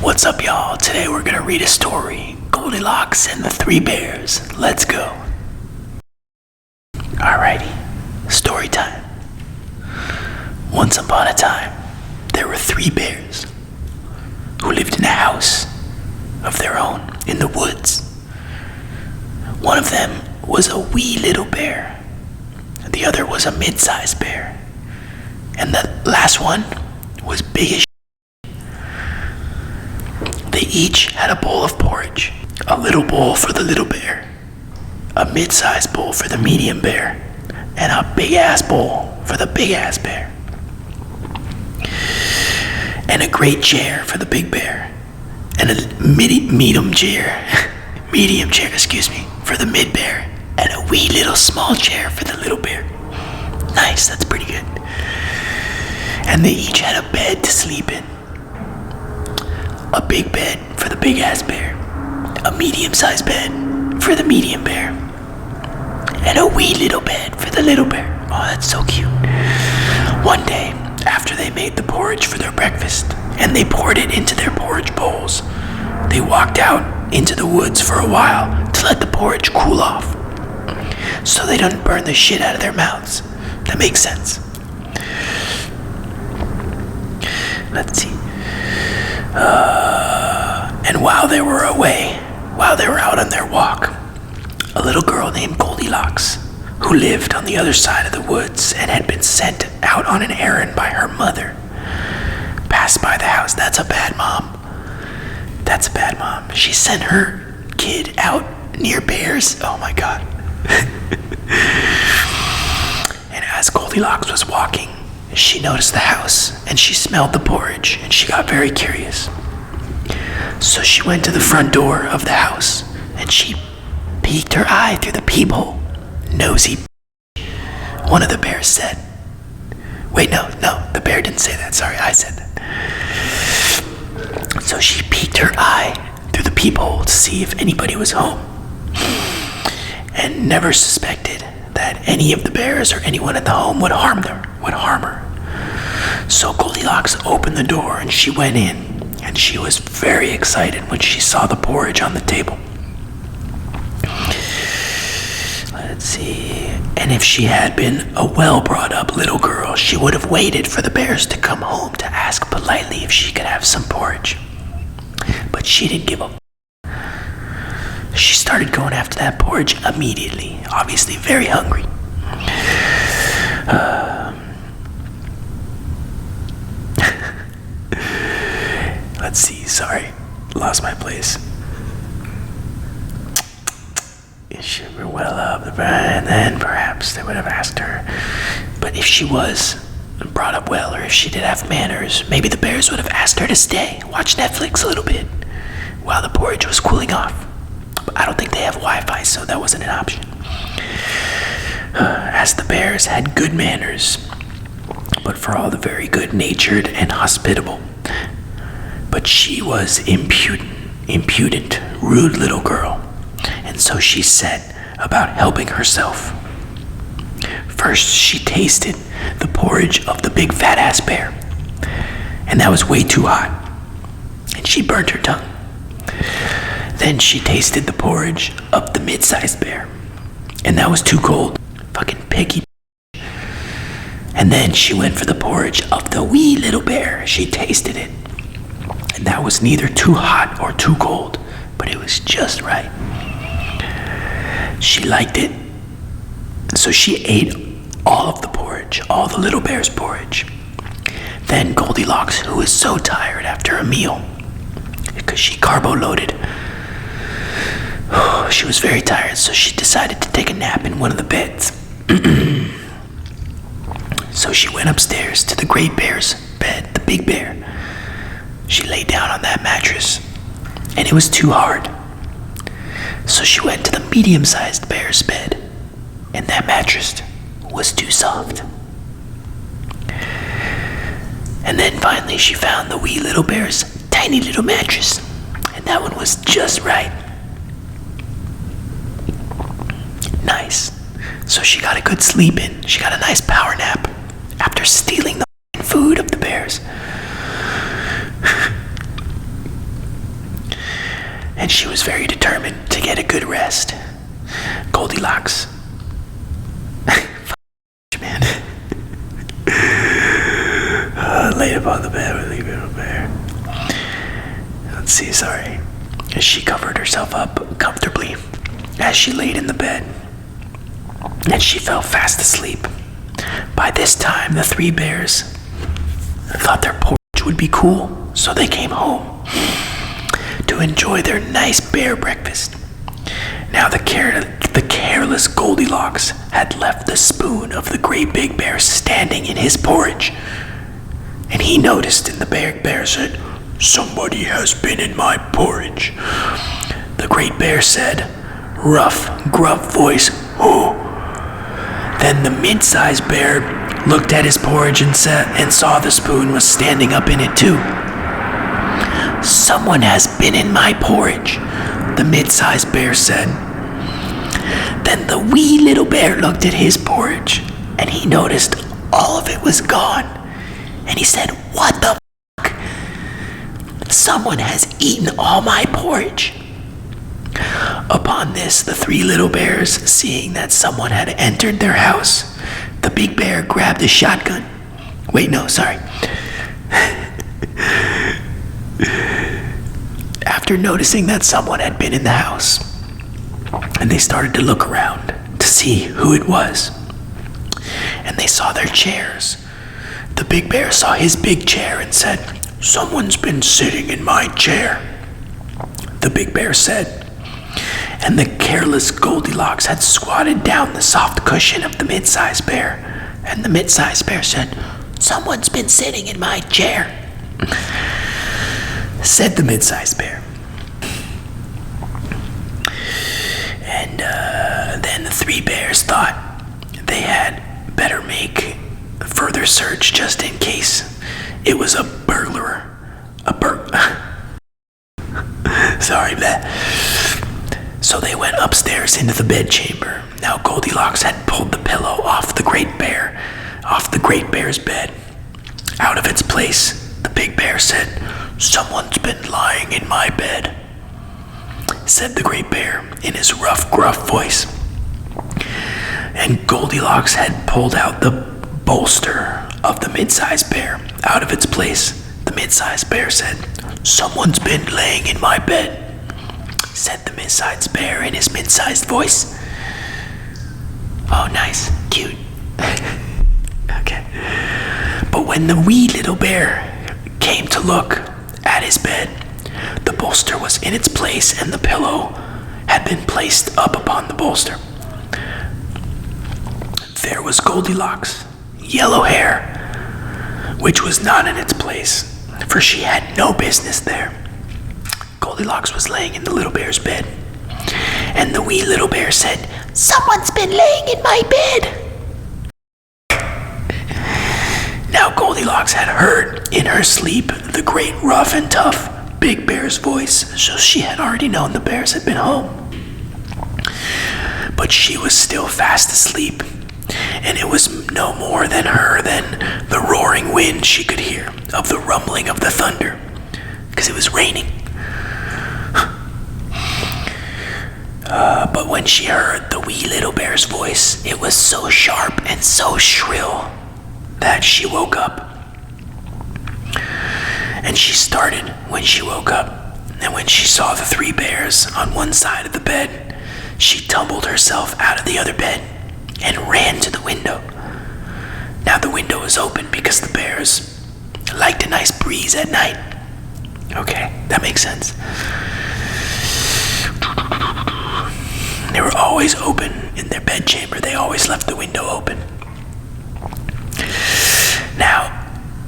What's up, y'all? Today we're gonna read a story, Goldilocks and the Three Bears. Let's go. Alrighty, story time. Once upon a time, there were three bears who lived in a house of their own in the woods. One of them was a wee little bear. The other was a mid-sized bear. And the last one was big as They each had a bowl of porridge. A little bowl for the little bear, a mid-sized bowl for the medium bear, and a big-ass bowl for the big-ass bear. And a great chair for the big bear, and a medium chair, for the mid bear, and a wee little small chair for the little bear. Nice, that's pretty good. And they each had a bed to sleep in. A big bed for the big-ass bear, a medium-sized bed for the medium bear, and a wee little bed for the little bear. Oh, that's so cute. One day, after they made the porridge for their breakfast, and they poured it into their porridge bowls, they walked out into the woods for a while to let the porridge cool off, so they don't burn the shit out of their mouths. That makes sense. Let's see. And while they were out on their walk, a little girl named Goldilocks, who lived on the other side of the woods and had been sent out on an errand by her mother, passed by the house. That's a bad mom. She sent her kid out near bears. Oh my God. And as Goldilocks was walking, she noticed the house and she smelled the porridge and she got very curious. So she went to the front door of the house and she peeked her eye through the peephole. Nosy, one of the bears said. Wait, no, the bear didn't say that. Sorry, I said that. So she peeked her eye through the peephole to see if anybody was home, and never suspected that any of the bears or anyone at the home would harm her. So Goldilocks opened the door and she went in, and she was very excited when she saw the porridge on the table. Let's see. And if she had been a well-brought-up little girl, she would have waited for the bears to come home to ask politely if she could have some porridge. But she didn't give up. She started going after that porridge immediately, obviously very hungry. Let's see, sorry, lost my place. If she were well up, and then perhaps they would have asked her. But if she was brought up well, or if she did have manners, maybe the bears would have asked her to stay, watch Netflix a little bit while the porridge was cooling off. But I don't think they have Wi-Fi, so that wasn't an option. As the bears had good manners, but for all the very good-natured and hospitable. But she was impudent, rude little girl. And so she set about helping herself. First, she tasted the porridge of the big fat-ass bear, and that was way too hot, and she burnt her tongue. Then she tasted the porridge of the mid-sized bear, and that was too cold. Fucking picky. And then she went for the porridge of the wee little bear. She tasted it, and that was neither too hot or too cold, but it was just right. She liked it, so she ate all of the porridge, all the little bear's porridge. Then Goldilocks, who was so tired after a meal, because she carbo-loaded, she was very tired, so she decided to take a nap in one of the beds. So she went upstairs to the great bear's bed, the big bear. She lay down on that mattress, and it was too hard. So she went to the medium-sized bear's bed, and that mattress was too soft. And then finally she found the wee little bear's tiny little mattress, and that one was just right. Nice. So she got a good sleep in. She got a nice power nap after stealing the food of the bears. and she was very determined to get a good rest. Goldilocks. Man. Laid upon the bed with a little bear. Let's see, sorry. She covered herself up comfortably as she laid in the bed, and she fell fast asleep. By this time, the three bears thought their porridge would be cool, so they came home to enjoy their nice bear breakfast. Now the careless Goldilocks had left the spoon of the great big bear standing in his porridge, and he noticed, and the big bear said, "Somebody has been in my porridge." The great bear said, rough, gruff voice, "Who?" Then the mid-sized bear looked at his porridge and saw the spoon was standing up in it too. "Someone has been in my porridge," the mid-sized bear said. Then the wee little bear looked at his porridge, and he noticed all of it was gone. And he said, "What the fuck? Someone has eaten all my porridge." Upon this, the three little bears, seeing that someone had entered their house, the big bear grabbed a shotgun. Wait, no, sorry. After noticing that someone had been in the house, and they started to look around to see who it was, and they saw their chairs. The big bear saw his big chair and said, "Someone's been sitting in my chair," the big bear said. And the careless Goldilocks had squatted down the soft cushion of the mid-sized bear, and the mid-sized bear said, "Someone's been sitting in my chair," said the mid-sized bear. And then the three bears thought they had better make further search just in case it was a burglar. Sorry, that. So they went upstairs into the bedchamber. Now Goldilocks had pulled the pillow off the great bear's bed. Out of its place, the big bear said, "Someone's been lying in my bed," said the great bear in his rough, gruff voice. And Goldilocks had pulled out the bolster of the mid-sized bear. Out of its place, the mid-sized bear said, "Someone's been laying in my bed," said the mid-sized bear in his mid-sized voice. Oh, nice, cute. Okay. But when the wee little bear came to look at his bed, the bolster was in its place and the pillow had been placed up upon the bolster. There was Goldilocks, yellow hair, which was not in its place, for she had no business there. Goldilocks was laying in the little bear's bed, and the wee little bear said, "Someone's been laying in my bed." Now Goldilocks had heard in her sleep the great rough and tough big bear's voice, so she had already known the bears had been home. But she was still fast asleep, and it was no more than the roaring wind she could hear of the rumbling of the thunder, because it was raining. But when she heard the wee little bear's voice, it was so sharp and so shrill that she woke up. And she started when she woke up, and when she saw the three bears on one side of the bed, she tumbled herself out of the other bed and ran to the window. Now the window was open because the bears liked a nice breeze at night. Okay, that makes sense. They were always open in their bedchamber. They always left the window open. Now,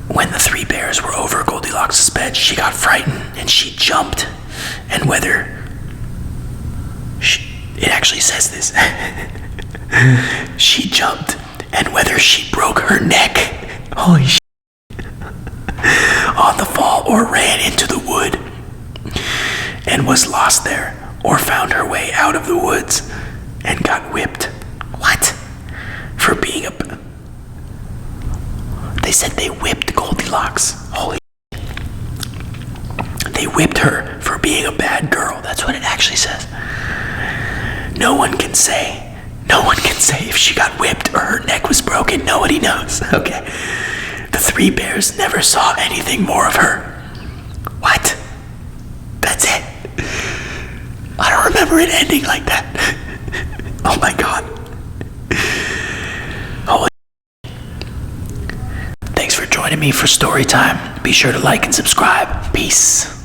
when the three bears were over Goldilocks' bed, she got frightened and she jumped. And it actually says this. She jumped, and whether she broke her neck, holy shit, on the fall, or ran into the wood and was lost there, or found her way out of the woods and got whipped. What? For being They said they whipped Goldilocks. Holy shit. They whipped her for being a bad girl. That's what it actually says. No one can say if she got whipped or her neck was broken. Nobody knows. Okay. The three bears never saw anything more of her. What? That's it? I don't remember it ending like that. Oh my god. Holy. Thanks for joining me for story time. Be sure to like and subscribe. Peace.